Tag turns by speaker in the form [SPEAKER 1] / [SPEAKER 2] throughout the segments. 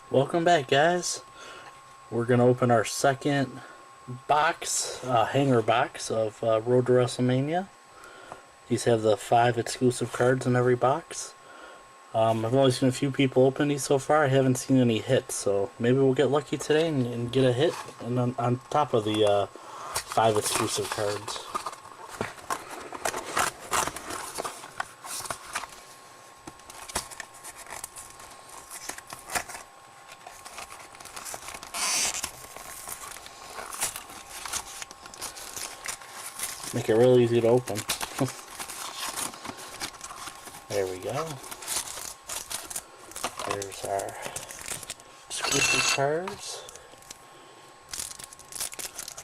[SPEAKER 1] Welcome back, guys. We're going to open our second box, hanger box of Road to WrestleMania. These have the 5 exclusive cards in every box. I've only seen a few people open these so far. I haven't seen any hits, so maybe we'll get lucky today and get a hit and on top of the 5 exclusive cards. Make it real easy to open. There we go. There's our exclusive cards.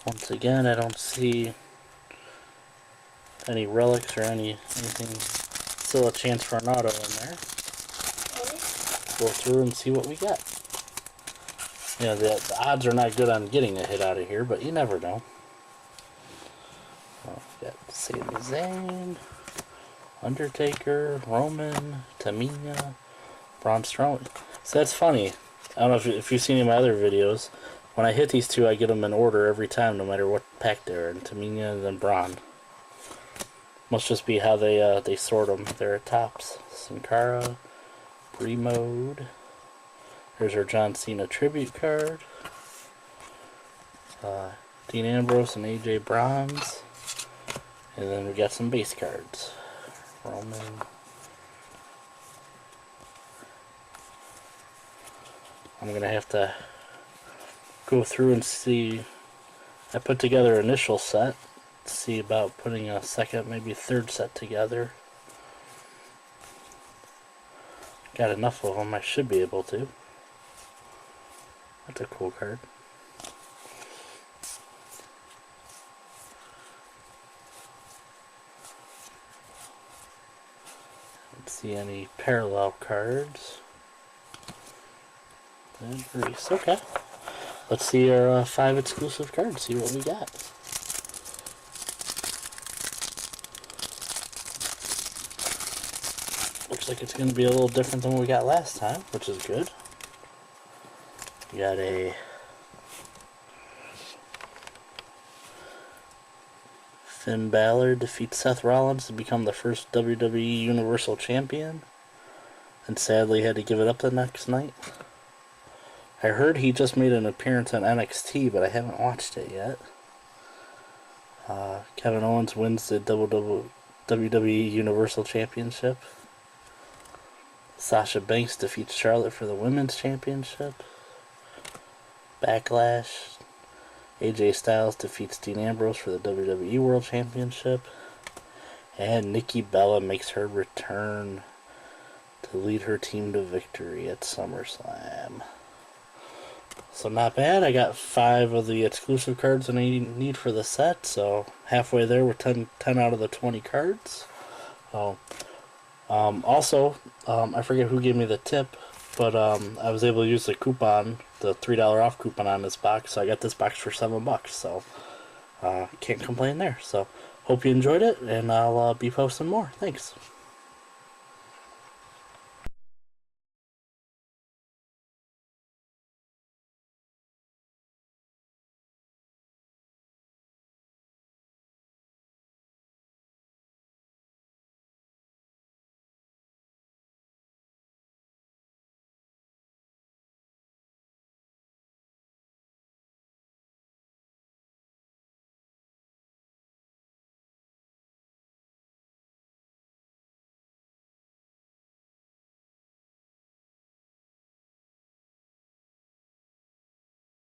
[SPEAKER 1] Once again, I don't see any relics or anything. Still a chance for an auto in there. Go through and see what we got. You know, the odds are not good on getting a hit out of here, but you never know. We got Sami Zayn, Undertaker, Roman, Tamina, Braun Strowman. So that's funny. I don't know if you've seen any of my other videos. When I hit these two, I get them in order every time, no matter what pack they're in. Tamina and then Braun. Must just be how they sort them. They're at tops. Sin Cara, Brie Mode. There's our John Cena tribute card. Dean Ambrose and AJ Bronze. And then we got some base cards. Roman. I'm going to have to go through and see. I put together an initial set. See about putting a second, maybe third set together. Got enough of them, I should be able to. That's a cool card. See any parallel cards. And Grease. Okay. Let's see our 5 exclusive cards, see what we got. Looks like it's going to be a little different than what we got last time, which is good. We got a Finn Balor defeats Seth Rollins to become the first WWE Universal Champion, and sadly had to give it up the next night. I heard he just made an appearance on NXT, but I haven't watched it yet. Kevin Owens wins the WWE Universal Championship. Sasha Banks defeats Charlotte for the Women's Championship. Backlash. AJ Styles defeats Dean Ambrose for the WWE World Championship. And Nikki Bella makes her return to lead her team to victory at SummerSlam. So not bad. I got 5 of the exclusive cards that I need for the set. So halfway there with 10 out of the 20 cards. Also, I forget who gave me the tip, but I was able to use the coupon, the $3 off coupon on this box, so I got this box for $7, so can't complain there. So hope you enjoyed it, and I'll be posting more. Thanks.